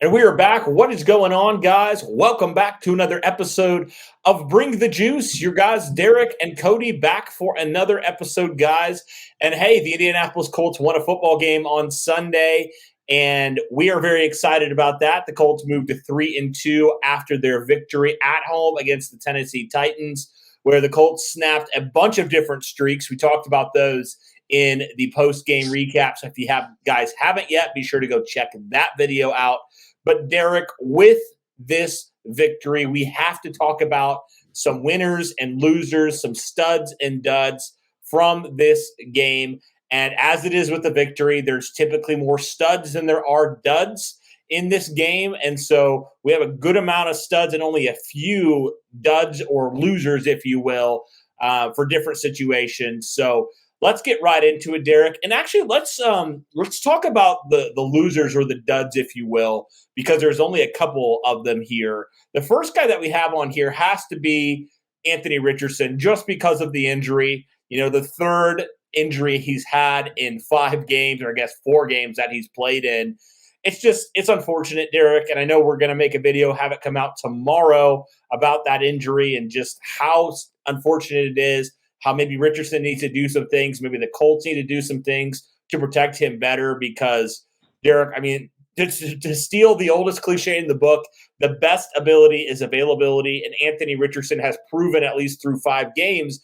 And we are back. What is going on, guys? Welcome back to another episode of Bring the Juice. Your guys, Derrick and Cody, back for another episode, guys. And hey, the Indianapolis Colts won a football game on Sunday, and we are very excited about that. The Colts moved to 3-2 after their victory at home against the Tennessee Titans, where the Colts snapped a bunch of different streaks. We talked about those in the post-game recap. So if you guys haven't yet, be sure to go check that video out. But Derrick, with this victory, we have to talk about some winners and losers, some studs and duds from this game. And as it is with the victory, there's typically more studs than there are duds in this game. And so we have a good amount of studs and only a few duds or losers, if you will, for different situations. So let's get right into it, Derrick. And actually, let's talk about the losers or the duds, if you will, because there's only a couple of them here. The first guy that we have on here has to be Anthony Richardson, just because of the injury. You know, the third injury he's had in 5 games, or I guess 4 games that he's played in. It's unfortunate, Derrick, and I know we're going to make a video, have it come out tomorrow about that injury and just how unfortunate it is. How maybe Richardson needs to do some things. Maybe the Colts need to do some things to protect him better because, Derrick, I mean, to steal the oldest cliche in the book, the best ability is availability. And Anthony Richardson has proven, at least through 5 games,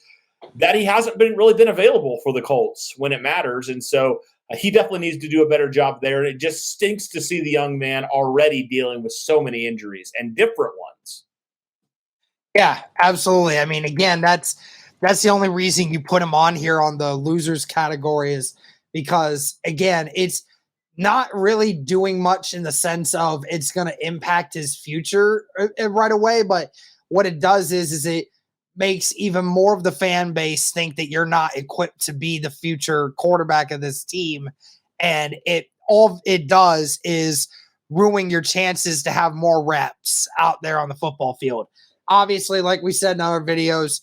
that he hasn't really been available for the Colts when it matters. And so he definitely needs to do a better job there. And it just stinks to see the young man already dealing with so many injuries and different ones. Yeah, absolutely. I mean, again, that's the only reason you put him on here on the losers category is because, again, it's not really doing much in the sense of it's going to impact his future right away. But what it does is it makes even more of the fan base think that you're not equipped to be the future quarterback of this team. And all it does is ruin your chances to have more reps out there on the football field. Obviously, like we said in our videos,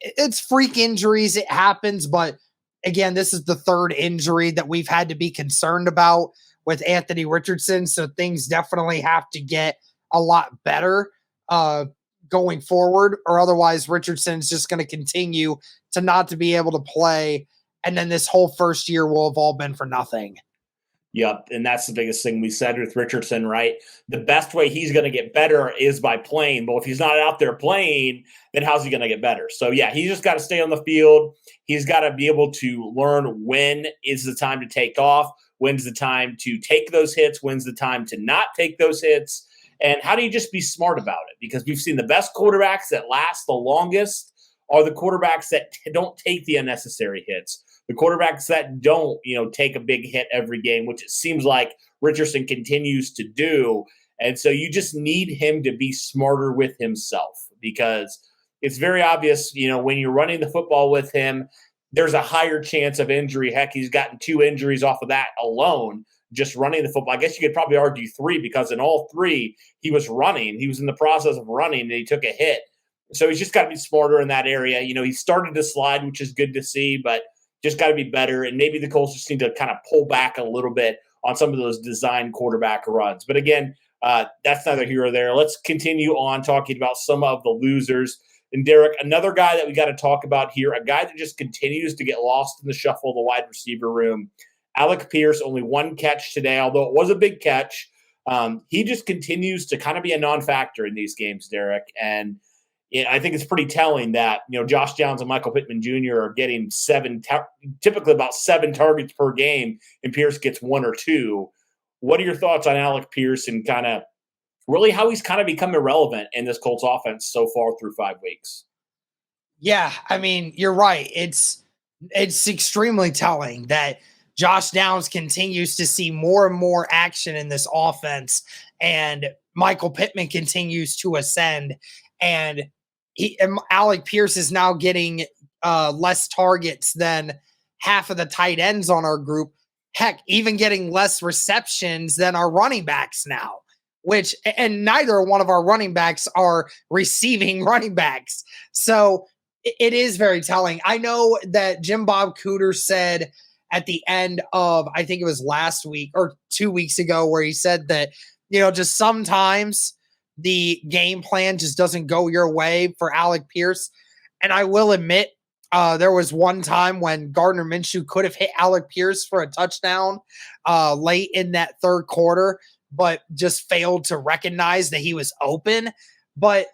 it's freak injuries. It happens. But again, this is the 3rd injury that we've had to be concerned about with Anthony Richardson. So things definitely have to get a lot better going forward, or otherwise Richardson's just going to continue to not to be able to play. And then this whole first year will have all been for nothing. Yep, and that's the biggest thing we said with Richardson, right? The best way he's going to get better is by playing. But if he's not out there playing, then how's he going to get better? So, yeah, he's just got to stay on the field. He's got to be able to learn when is the time to take off, when's the time to take those hits, when's the time to not take those hits, and how do you just be smart about it? Because we've seen the best quarterbacks that last the longest are the quarterbacks that don't take the unnecessary hits. The quarterbacks that don't, take a big hit every game, which it seems like Richardson continues to do. And so you just need him to be smarter with himself because it's very obvious, when you're running the football with him, there's a higher chance of injury. Heck, he's gotten 2 injuries off of that alone, just running the football. I guess you could probably argue 3 because in all 3, he was running. He was in the process of running and he took a hit. So he's just got to be smarter in that area. He started to slide, which is good to see, but just got to be better. And maybe the Colts just need to kind of pull back a little bit on some of those design quarterback runs. But again, that's neither here or there. Let's continue on talking about some of the losers. And Derrick, another guy that we got to talk about here, a guy that just continues to get lost in the shuffle of the wide receiver room. Alec Pierce, only 1 catch today, although it was a big catch. He just continues to kind of be a non-factor in these games, Derrick. And I think it's pretty telling that, Josh Downs and Michael Pittman Jr. are getting typically about 7 targets per game, and Pierce gets 1 or 2. What are your thoughts on Alec Pierce and kind of really how he's kind of become irrelevant in this Colts offense so far through 5 weeks? Yeah, I mean, you're right. It's extremely telling that Josh Downs continues to see more and more action in this offense, and Michael Pittman continues to ascend, and Alec Pierce is now getting less targets than half of the tight ends on our group. Heck, even getting less receptions than our running backs now, and neither one of our running backs are receiving running backs. So it is very telling. I know that Jim Bob Cooter said at the end of, I think it was last week or 2 weeks ago, where he said that, just sometimes the game plan just doesn't go your way for Alec Pierce. And I will admit, there was one time when Gardner Minshew could have hit Alec Pierce for a touchdown late in that third quarter, but just failed to recognize that he was open. But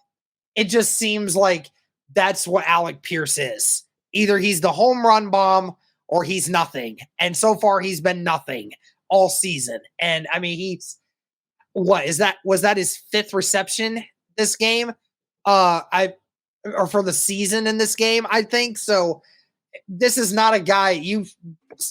it just seems like that's what Alec Pierce is. Either he's the home run bomb or he's nothing. And so far he's been nothing all season. And I mean, was that his fifth reception this game? Or for the season in this game, I think. So this is not a guy, you've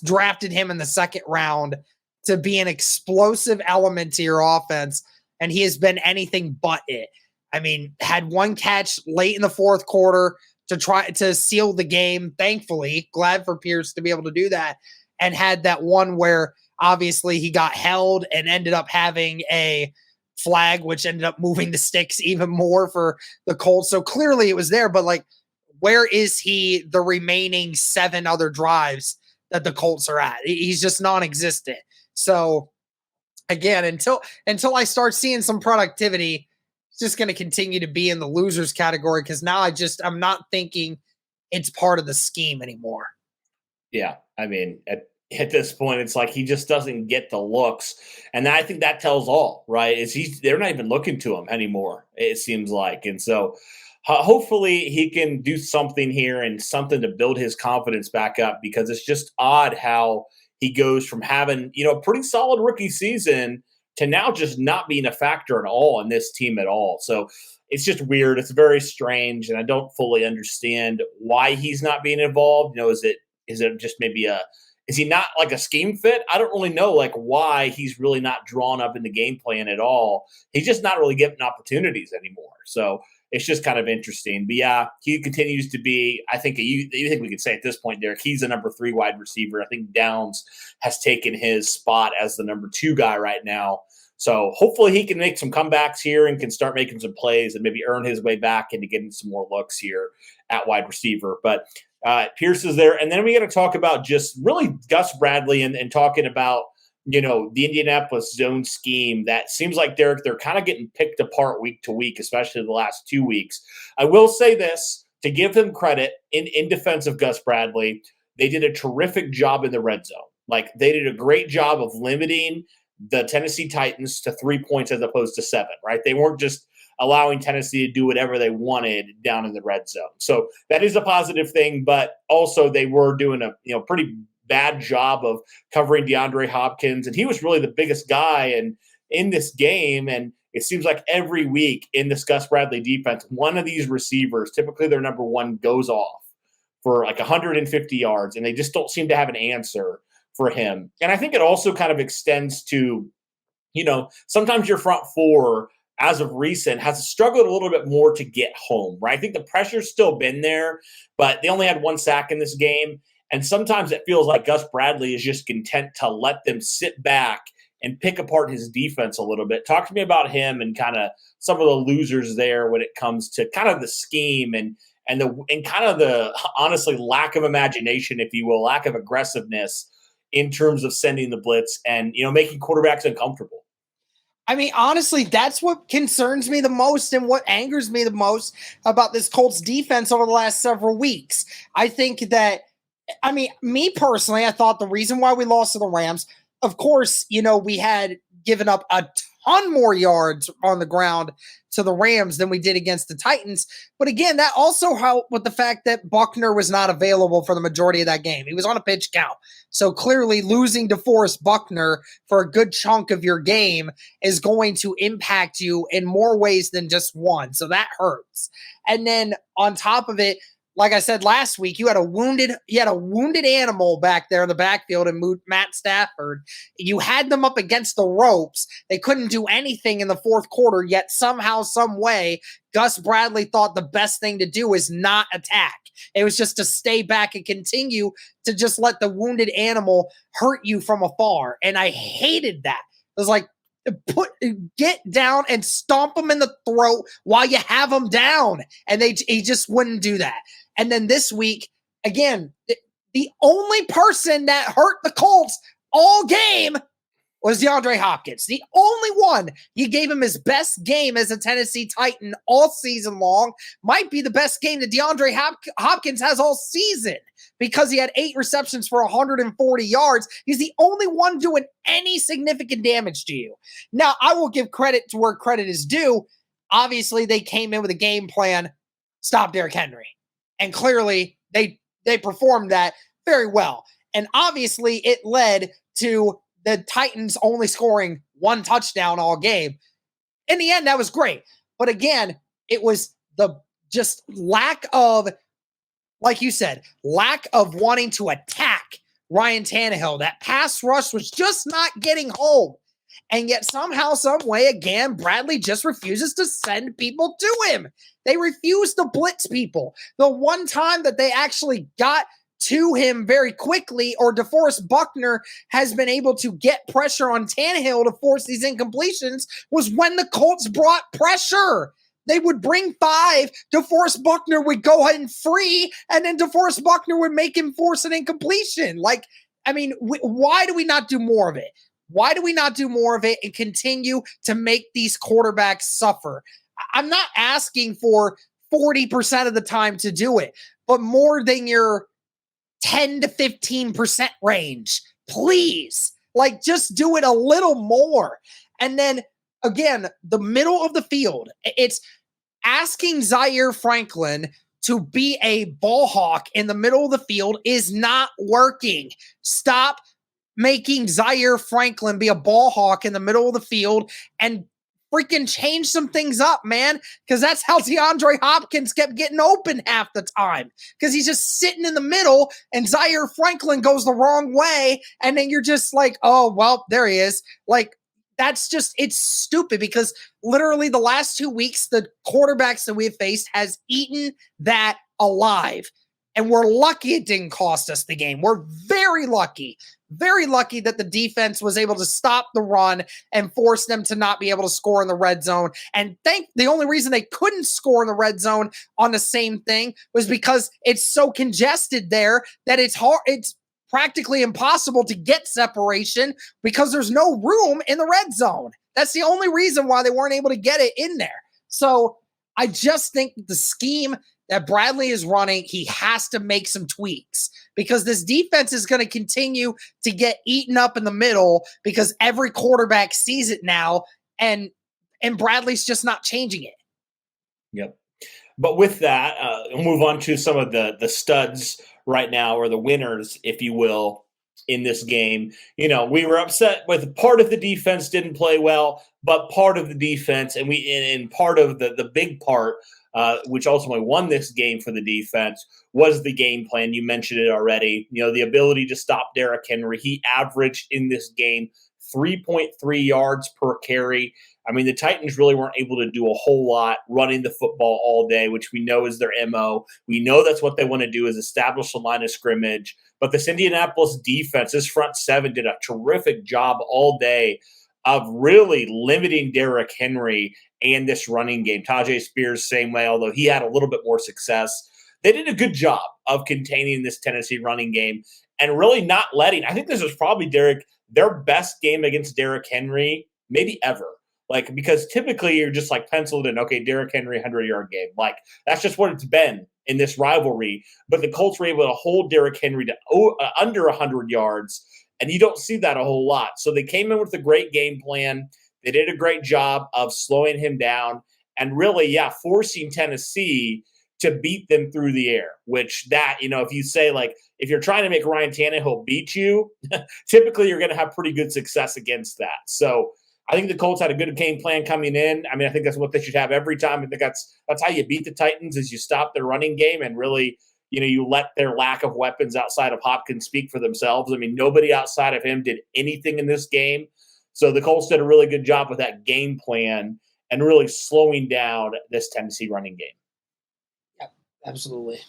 drafted him in the second round to be an explosive element to your offense, and he has been anything but it. I mean, had one catch late in the fourth quarter to try to seal the game. Thankfully, glad for Pierce to be able to do that, and had that one where obviously he got held and ended up having a flag, which ended up moving the sticks even more for the Colts. So clearly it was there, but like, where is he the remaining 7 other drives that the Colts are at? He's just non-existent. So again, until I start seeing some productivity, it's just going to continue to be in the losers category, because now I'm not thinking it's part of the scheme anymore. Yeah, I mean, at this point, it's like he just doesn't get the looks, and I think that tells all, right? They're not even looking to him anymore, it seems like, and so hopefully he can do something here and something to build his confidence back up, because it's just odd how he goes from having a pretty solid rookie season to now just not being a factor at all in this team at all. So it's just weird. It's very strange, and I don't fully understand why he's not being involved. Is it just maybe is he not like a scheme fit? I don't really know like why he's really not drawn up in the game plan at all. He's just not really getting opportunities anymore. So it's just kind of interesting. But yeah, he continues to be, I think you think we could say at this point, Derek, he's the number 3 wide receiver. I think Downs has taken his spot as the number 2 guy right now. So hopefully he can make some comebacks here and can start making some plays and maybe earn his way back into getting some more looks here at wide receiver. But Pierce is there. And then we got to talk about just really Gus Bradley and talking about, the Indianapolis zone scheme that seems like they're kind of getting picked apart week to week, especially the last 2 weeks. I will say this, to give them credit in defense of Gus Bradley, they did a terrific job in the red zone. Like, they did a great job of limiting the Tennessee Titans to 3 points as opposed to 7, right? They weren't just allowing Tennessee to do whatever they wanted down in the red zone. So that is a positive thing, but also they were doing a pretty bad job of covering DeAndre Hopkins, and he was really the biggest guy in this game. And it seems like every week in this Gus Bradley defense, one of these receivers, typically their number 1, goes off for like 150 yards, and they just don't seem to have an answer for him. And I think it also kind of extends to, sometimes your front 4, as of recent, has struggled a little bit more to get home, right? I think the pressure's still been there, but they only had 1 sack in this game. And sometimes it feels like Gus Bradley is just content to let them sit back and pick apart his defense a little bit. Talk to me about him and kind of some of the losers there when it comes to kind of the scheme and kind of the, honestly, lack of imagination, if you will, lack of aggressiveness in terms of sending the blitz and, making quarterbacks uncomfortable. I mean, honestly, that's what concerns me the most and what angers me the most about this Colts defense over the last several weeks. I think that, me personally, I thought the reason why we lost to the Rams, of course, we had given up a ton more yards on the ground to the Rams than we did against the Titans. But again, that also helped with the fact that Buckner was not available for the majority of that game. He was on a pitch count. So clearly losing DeForest Buckner for a good chunk of your game is going to impact you in more ways than just one. So that hurts. And then on top of it, like I said last week, you had a wounded animal back there in the backfield and Matt Stafford. You had them up against the ropes. They couldn't do anything in the fourth quarter, yet somehow, some way, Gus Bradley thought the best thing to do is not attack. It was just to stay back and continue to just let the wounded animal hurt you from afar. And I hated that. It was like, get down and stomp them in the throat while you have them down. And he just wouldn't do that. And then this week, again, the only person that hurt the Colts all game was DeAndre Hopkins. The only one. He gave him his best game as a Tennessee Titan all season long. Might be the best game that DeAndre Hopkins has all season because he had 8 receptions for 140 yards. He's the only one doing any significant damage to you. Now, I will give credit to where credit is due. Obviously, they came in with a game plan, stop Derrick Henry. And clearly, they performed that very well. And obviously, it led to the Titans only scoring 1 touchdown all game. In the end, that was great. But again, it was the just lack of, like you said, lack of wanting to attack Ryan Tannehill. That pass rush was just not getting home. And yet somehow, some way, again, Bradley just refuses to send people to him. They refuse to blitz people. The one time that they actually got to him very quickly, or DeForest Buckner has been able to get pressure on Tannehill to force these incompletions, was when the Colts brought pressure. They would bring 5, DeForest Buckner would go ahead and free, and then DeForest Buckner would make him force an incompletion. Why do we not do more of it? Why do we not do more of it and continue to make these quarterbacks suffer? I'm not asking for 40% of the time to do it, but more than your 10 to 15% range, please. Just do it a little more. And then, again, the middle of the field, it's asking Zaire Franklin to be a ball hawk in the middle of the field is not working. Stop making Zaire Franklin be a ball hawk in the middle of the field and freaking change some things up, man, because that's how DeAndre Hopkins kept getting open half the time, because he's just sitting in the middle and Zaire Franklin goes the wrong way, and then you're just like, oh, well, there he is. That's just, it's stupid, because literally the last 2 weeks, the quarterbacks that we have faced has eaten that alive. And we're lucky it didn't cost us the game. We're very lucky that the defense was able to stop the run and force them to not be able to score in the red zone. And the only reason they couldn't score in the red zone on the same thing was because it's so congested there that it's practically impossible to get separation because there's no room in the red zone. That's the only reason why they weren't able to get it in there. So I just think the scheme that Bradley is running, he has to make some tweaks, because this defense is going to continue to get eaten up in the middle because every quarterback sees it now, and Bradley's just not changing it. Yep. But with that, we'll move on to some of the studs right now, or the winners, if you will, in this game. We were upset with part of the defense didn't play well, but part of the defense, and part of the big part, which ultimately won this game for the defense, was the game plan. You mentioned it already. The ability to stop Derrick Henry. He averaged in this game 3.3 yards per carry. The Titans really weren't able to do a whole lot running the football all day, which we know is their MO. We know that's what they want to do, is establish a line of scrimmage. But this Indianapolis defense, this front seven, did a terrific job all day of really limiting Derrick Henry and this running game. Tajay Spears, same way, although he had a little bit more success. They did a good job of containing this Tennessee running game and really not letting – I think this was probably their best game against Derrick Henry maybe ever. Because typically you're just penciled in, okay, Derrick Henry, 100-yard game. That's just what it's been in this rivalry. But the Colts were able to hold Derrick Henry to under 100 yards, and you don't see that a whole lot. So they came in with a great game plan. They did a great job of slowing him down and really, forcing Tennessee to beat them through the air, which if you say, if you're trying to make Ryan Tannehill beat you, typically you're going to have pretty good success against that. So I think the Colts had a good game plan coming in. I think that's what they should have every time. I think that's how you beat the Titans, is you stop their running game and really, you let their lack of weapons outside of Hopkins speak for themselves. Nobody outside of him did anything in this game. So the Colts did a really good job with that game plan and really slowing down this Tennessee running game. Yep, absolutely.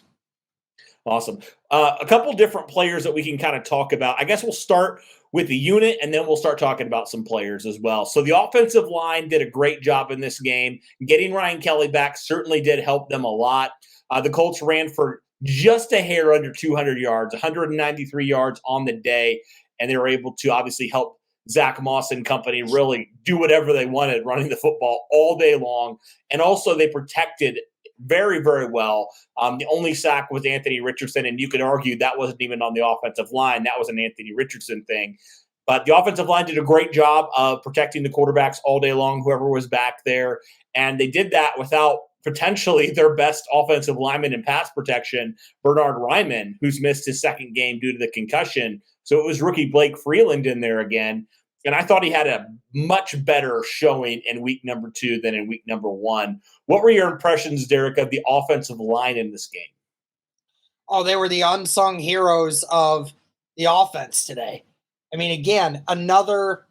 Awesome. A couple different players that we can kind of talk about. I guess we'll start with the unit, and then we'll start talking about some players as well. So the offensive line did a great job in this game. Getting Ryan Kelly back certainly did help them a lot. The Colts ran for just a hair under 200 yards, 193 yards on the day, and they were able to obviously help Zach Moss and company really do whatever they wanted, running the football all day long. And also they protected very, very well. The only sack was Anthony Richardson, and you could argue that wasn't even on the offensive line. That was an Anthony Richardson thing. But the offensive line did a great job of protecting the quarterbacks all day long, whoever was back there. And they did that without potentially their best offensive lineman in pass protection, Bernard Ryman, who's missed his second game due to the concussion. So it was rookie Blake Freeland in there again. And I thought he had a much better showing in week number 2 than in week number 1. What were your impressions, Derrick, of the offensive line in this game? Oh, they were the unsung heroes of the offense today. I mean, again, another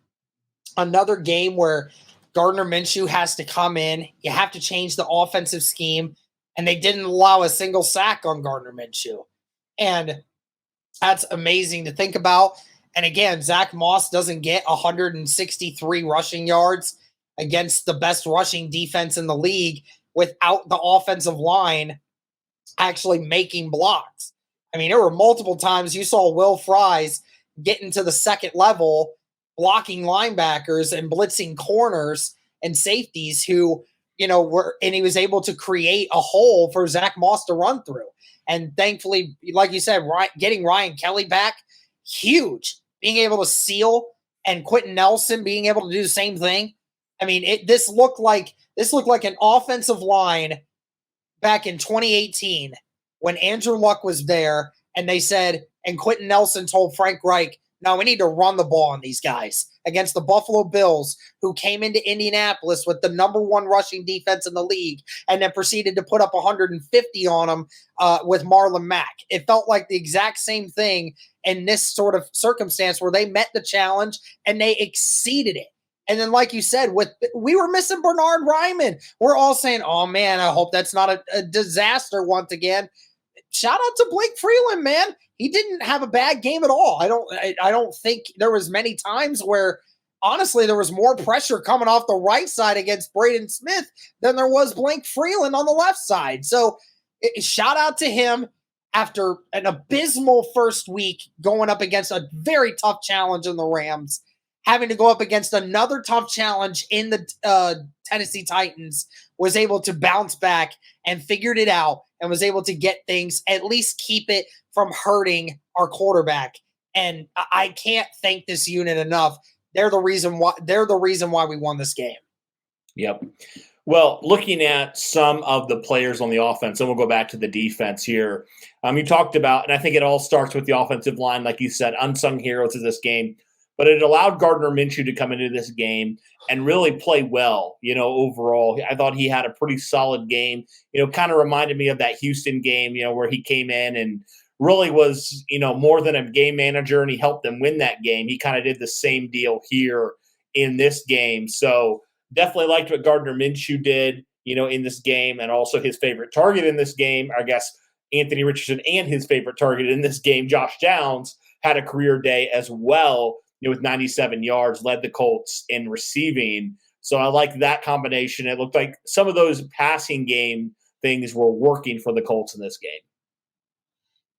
game where Gardner Minshew has to come in. You have to change the offensive scheme, and they didn't allow a single sack on Gardner Minshew. And that's amazing to think about. And again, Zach Moss doesn't get 163 rushing yards against the best rushing defense in the league without the offensive line actually making blocks. I mean, there were multiple times you saw Will Fries getting to the second level, blocking linebackers and blitzing corners and safeties who, and he was able to create a hole for Zach Moss to run through. And thankfully, like you said, getting Ryan Kelly back, huge. Being able to seal and Quentin Nelson being able to do the same thing. I mean, this looked like an offensive line back in 2018 when Andrew Luck was there, and they said, and Quentin Nelson told Frank Reich, no, we need to run the ball on these guys against the Buffalo Bills, who came into Indianapolis with the number 1 rushing defense in the league and then proceeded to put up 150 on them with Marlon Mack. It felt like the exact same thing in this sort of circumstance where they met the challenge and they exceeded it. And then, like you said, we were missing Bernard Ryman. We're all saying, oh, man, I hope that's not a disaster once again. Shout out to Blake Freeland, man. He didn't have a bad game at all. I don't think there was many times where, honestly, there was more pressure coming off the right side against Braden Smith than there was Blake Freeland on the left side. So shout out to him after an abysmal first week going up against a very tough challenge in the Rams, having to go up against another tough challenge in the Tennessee Titans, was able to bounce back and figured it out and was able to get things, at least keep it from hurting our quarterback. And I can't thank this unit enough. They're the reason why we won this game. Yep. Well, looking at some of the players on the offense, and we'll go back to the defense here. You talked about, and I think it all starts with the offensive line, like you said, unsung heroes of this game. But it allowed Gardner Minshew to come into this game and really play well, overall. I thought he had a pretty solid game. Kind of reminded me of that Houston game, where he came in and really was, more than a game manager, and he helped them win that game. He kind of did the same deal here in this game. So definitely liked what Gardner Minshew did, in this game, and also his favorite target in this game, I guess, Anthony Richardson, and his favorite target in this game, Josh Downs, had a career day as well. With 97 yards, led the Colts in receiving. So I like that combination. It looked like some of those passing game things were working for the Colts in this game.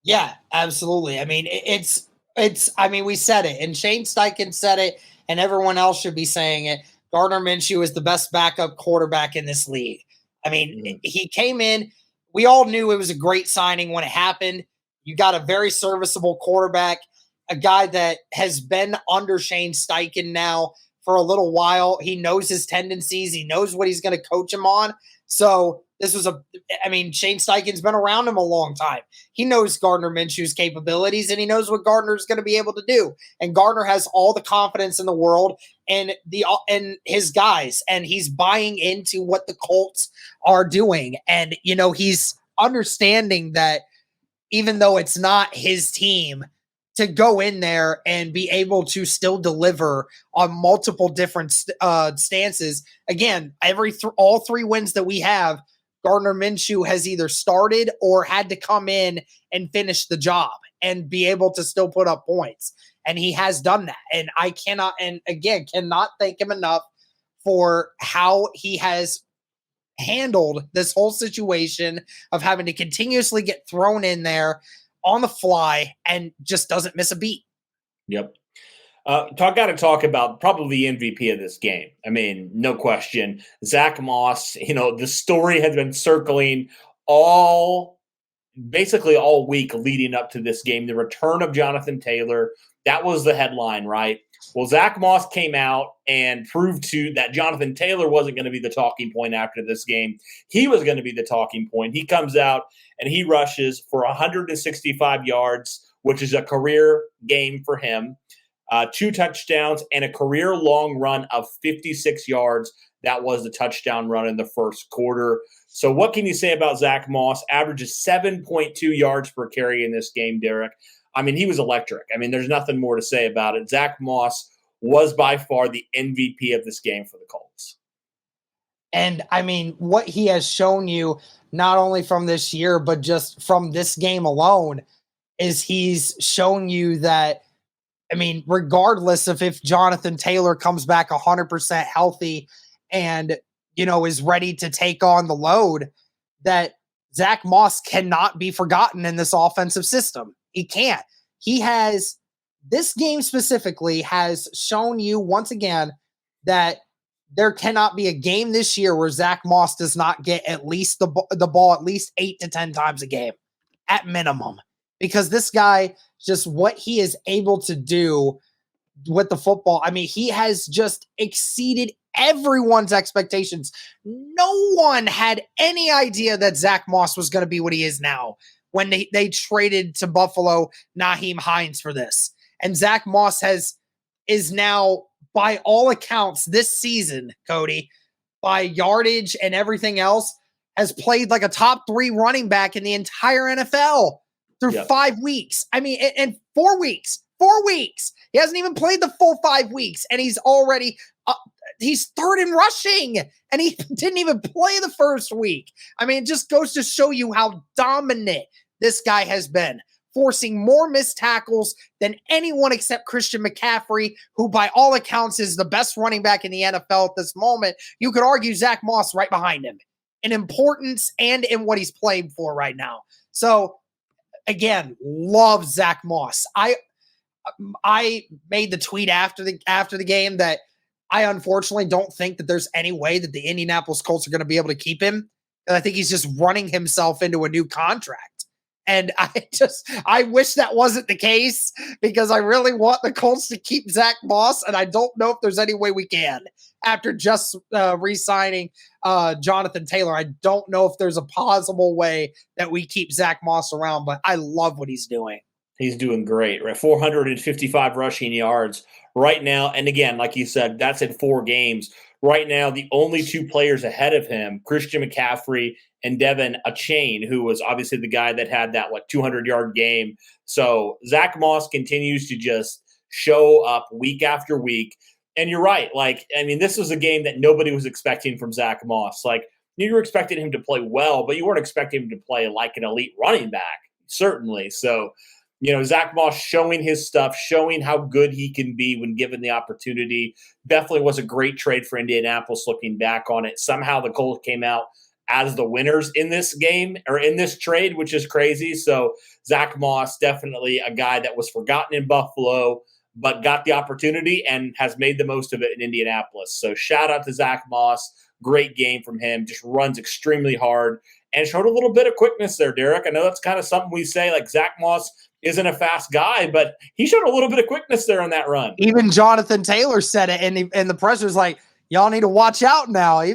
Yeah, absolutely. I mean, we said it, and Shane Steichen said it, and everyone else should be saying it. Gardner Minshew is the best backup quarterback in this league. I mean, He came in. We all knew it was a great signing when it happened. You got a very serviceable quarterback, a guy that has been under Shane Steichen now for a little while. He knows his tendencies. He knows what he's going to coach him on. So this was Shane Steichen's been around him a long time. He knows Gardner Minshew's capabilities, and he knows what Gardner's going to be able to do. And Gardner has all the confidence in the world in his guys, and he's buying into what the Colts are doing. And, he's understanding that even though it's not his team, to go in there and be able to still deliver on multiple different stances. Again, all 3 wins that we have, Gardner Minshew has either started or had to come in and finish the job and be able to still put up points. And he has done that. And I cannot thank him enough for how he has handled this whole situation of having to continuously get thrown in there on the fly and just doesn't miss a beat. Yep. Got to talk about probably the MVP of this game. I mean, no question. Zach Moss, the story has been circling basically all week leading up to this game. The return of Jonathan Taylor, that was the headline, right? Well, Zach Moss came out and proved that Jonathan Taylor wasn't going to be the talking point after this game. He was going to be the talking point. He comes out and he rushes for 165 yards, which is a career game for him. 2 touchdowns and a career long run of 56 yards. That was the touchdown run in the first quarter. So what can you say about Zach Moss? Averages 7.2 yards per carry in this game, Derrick. I mean, he was electric. I mean, there's nothing more to say about it. Zach Moss was by far the MVP of this game for the Colts. And I mean, what he has shown you, not only from this year, but just from this game alone, is he's shown you that, I mean, regardless of if Jonathan Taylor comes back 100% healthy and, is ready to take on the load, that Zach Moss cannot be forgotten in this offensive system. He can't. This game specifically has shown you once again that there cannot be a game this year where Zach Moss does not get at least the ball at least 8 to 10 times a game at minimum. Because this guy, just what he is able to do with the football, I mean, he has just exceeded everyone's expectations. No one had any idea that Zach Moss was going to be what he is now when they traded to Buffalo Nyheim Hines for this. And Zach Moss is now, by all accounts, this season, Cody, by yardage and everything else, has played like a top 3 running back in the entire NFL. Through 5 weeks. I mean, in 4 weeks. 4 weeks. He hasn't even played the full 5 weeks, and he's already he's third in rushing, and he didn't even play the first week. I mean, it just goes to show you how dominant this guy has been, forcing more missed tackles than anyone except Christian McCaffrey, who by all accounts is the best running back in the NFL at this moment. You could argue Zach Moss right behind him in importance and in what he's playing for right now. So, again, love Zach Moss. I made the tweet after the game that I unfortunately don't think that there's any way that the Indianapolis Colts are going to be able to keep him. And I think he's just running himself into a new contract. And I wish that wasn't the case, because I really want the Colts to keep Zach Moss, and I don't know if there's any way we can after just re-signing Jonathan Taylor. I don't know if there's a possible way that we keep Zach Moss around, but I love what he's doing. He's doing great, right? 455 rushing yards right now. And again, like you said, that's in 4 games. Right now, the only 2 players ahead of him, Christian McCaffrey and Devin Achane, who was obviously the guy that had that 200-yard game. So Zach Moss continues to just show up week after week. And you're right. This was a game that nobody was expecting from Zach Moss. You were expecting him to play well, but you weren't expecting him to play like an elite running back, certainly. So, Zach Moss showing his stuff, showing how good he can be when given the opportunity. Definitely was a great trade for Indianapolis looking back on it. Somehow the Colts came out as the winners in this game, or in this trade, which is crazy. So Zach Moss, definitely a guy that was forgotten in Buffalo, but got the opportunity and has made the most of it in Indianapolis. So shout out to Zach Moss. Great game from him. Just runs extremely hard and showed a little bit of quickness there, Derrick. I know that's kind of something we say, Zach Moss isn't a fast guy, but he showed a little bit of quickness there on that run. Even Jonathan Taylor said it, and the pressure's like, y'all need to watch out now. He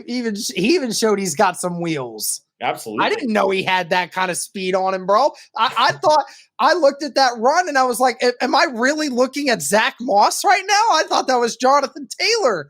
even showed he's got some wheels. Absolutely. I didn't know he had that kind of speed on him, bro. I thought, I looked at that run and I was like, am I really looking at Zach Moss right now? I thought that was Jonathan Taylor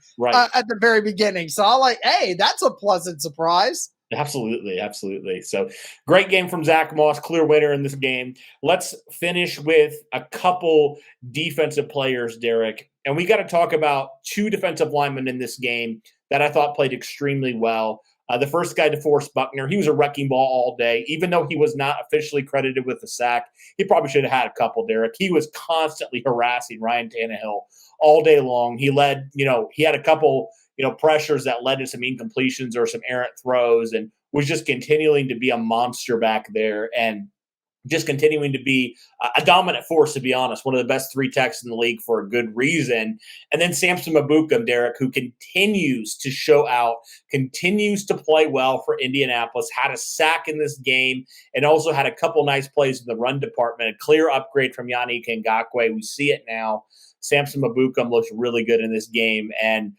at the very beginning. So I'm like, hey, that's a pleasant surprise. Absolutely, absolutely. So great game from Zach Moss, clear winner in this game. Let's finish with a couple defensive players, Derrick. And we got to talk about 2 defensive linemen in this game that I thought played extremely well. The first guy, DeForest Buckner, he was a wrecking ball all day. Even though he was not officially credited with a sack, he probably should have had a couple, Derrick. He was constantly harassing Ryan Tannehill all day long. He led, he had a couple pressures that led to some incompletions or some errant throws, and was just continuing to be a monster back there. And just continuing to be a dominant force, to be honest. One of the best 3 techs in the league for a good reason. And then Samson Mabukum, Derrick, who continues to show out, continues to play well for Indianapolis, had a sack in this game, and also had a couple nice plays in the run department. A clear upgrade from Yannick Ngakoue. We see it now. Samson Mabukum looks really good in this game. And,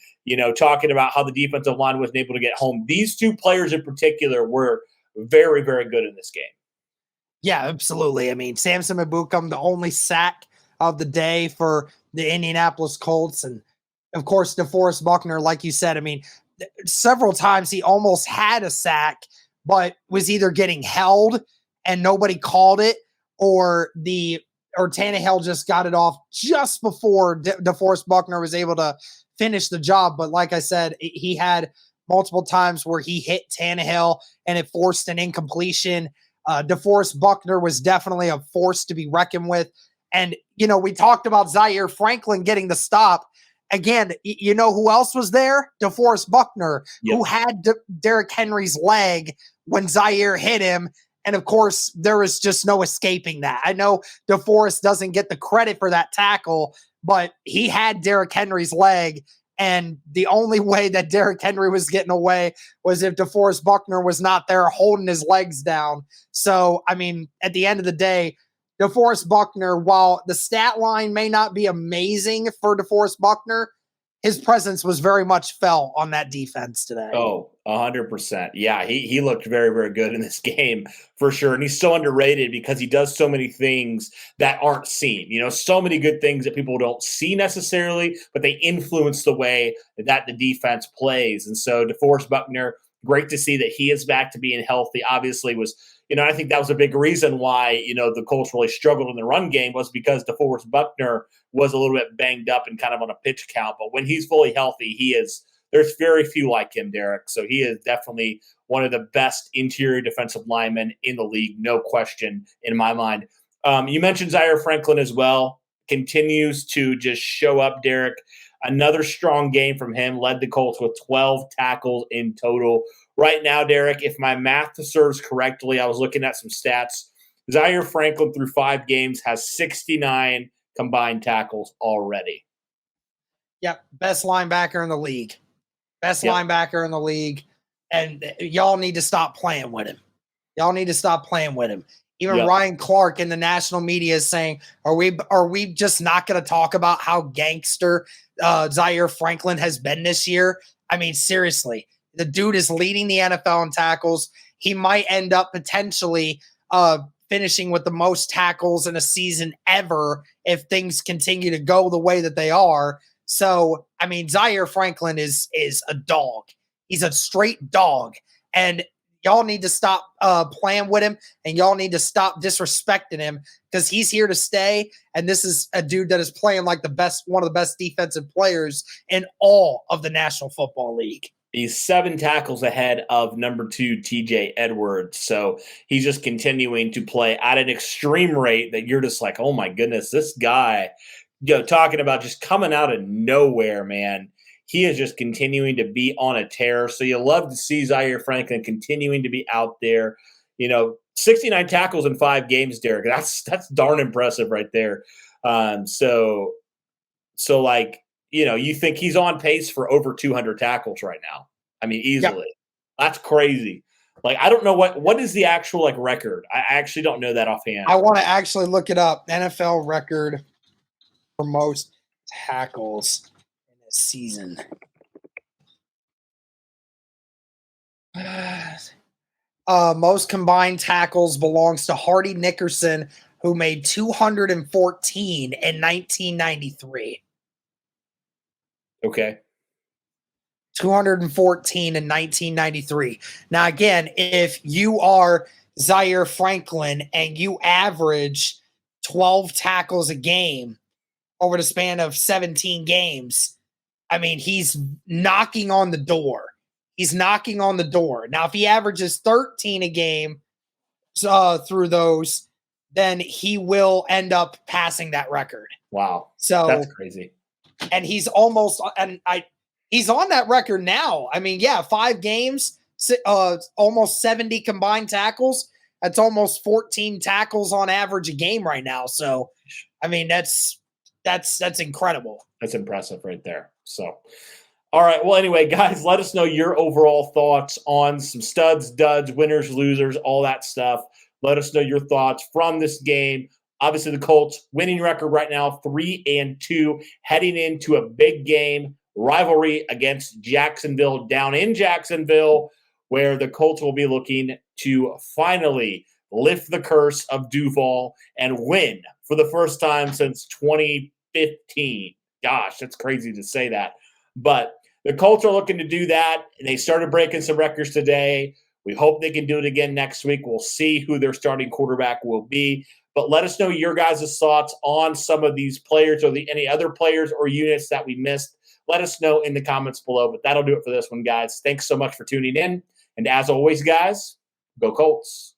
talking about how the defensive line wasn't able to get home, these 2 players in particular were very, very good in this game. Yeah, absolutely. I mean, Samson Mabukum, the only sack of the day for the Indianapolis Colts. And, of course, DeForest Buckner, like you said, I mean, several times he almost had a sack, but was either getting held and nobody called it, or Tannehill just got it off just before DeForest Buckner was able to finish the job. But like I said, he had multiple times where he hit Tannehill and it forced an incompletion. DeForest Buckner was definitely a force to be reckoned with. And, we talked about Zaire Franklin getting the stop. Again, who else was there? DeForest Buckner, who had Derrick Henry's leg when Zaire hit him. And, of course, there was just no escaping that. I know DeForest doesn't get the credit for that tackle, but he had Derrick Henry's leg. And the only way that Derrick Henry was getting away was if DeForest Buckner was not there holding his legs down. So, I mean, at the end of the day, DeForest Buckner, while the stat line may not be amazing for DeForest Buckner, his presence was very much felt on that defense today. Oh, 100%. Yeah, he looked very, very good in this game for sure. And he's so underrated because he does so many things that aren't seen. So many good things that people don't see necessarily, but they influence the way that the defense plays. And so DeForest Buckner, great to see that he is back to being healthy. Obviously was, I think that was a big reason why, the Colts really struggled in the run game, was because DeForest Buckner was a little bit banged up and kind of on a pitch count. But when he's fully healthy, there's very few like him, Derrick. So he is definitely one of the best interior defensive linemen in the league, no question in my mind. You mentioned Zaire Franklin as well. Continues to just show up, Derrick. Another strong game from him, led the Colts with 12 tackles in total. Right now, Derrick, if my math serves correctly, I was looking at some stats. Zaire Franklin through 5 games has 69 combined tackles already. Yep, best linebacker in the league. Linebacker in the league. And y'all need to stop playing with him. Even Ryan Clark in the national media is saying, are we just not going to talk about how gangster Zaire Franklin has been this year? I mean, seriously, the dude is leading the NFL in tackles. He might end up potentially finishing with the most tackles in a season ever if things continue to go the way that they are. So, I mean, Zaire Franklin is a dog. He's a straight dog. And y'all need to stop playing with him, and y'all need to stop disrespecting him, because he's here to stay. And this is a dude that is playing like one of the best defensive players in all of the National Football League. He's 7 tackles ahead of number 2, TJ Edwards. So he's just continuing to play at an extreme rate that you're just like, oh my goodness, this guy, talking about just coming out of nowhere, man. He is just continuing to be on a tear. So you love to see Zaire Franklin continuing to be out there. 69 tackles in 5 games, Derrick. That's darn impressive right there. So you think he's on pace for over 200 tackles right now. I mean, easily. Yep. That's crazy. Like, I don't know what is the actual record. I actually don't know that offhand. I want to actually look it up. NFL record for most tackles in a season. Most combined tackles belongs to Hardy Nickerson, who made 214 in 1993. Okay. 214 in 1993. Now, again, if you are Zaire Franklin and you average 12 tackles a game over the span of 17 games, I mean, he's knocking on the door. Now, if he averages 13 a game through those, then he will end up passing that record. Wow. So that's crazy. And he's almost, he's on that record now. I mean, 5 games, almost 70 combined tackles. That's almost 14 tackles on average a game right now. So, I mean, that's incredible. That's impressive right there. So, all right. Well, anyway, guys, let us know your overall thoughts on some studs, duds, winners, losers, all that stuff. Let us know your thoughts from this game. Obviously, the Colts winning record right now, 3-2, heading into a big game rivalry against Jacksonville down in Jacksonville, where the Colts will be looking to finally lift the curse of Duval and win for the first time since 2015. Gosh, that's crazy to say that. But the Colts are looking to do that. They started breaking some records today. We hope they can do it again next week. We'll see who their starting quarterback will be. But let us know your guys' thoughts on some of these players or any other players or units that we missed. Let us know in the comments below. But that'll do it for this one, guys. Thanks so much for tuning in. And as always, guys, go Colts.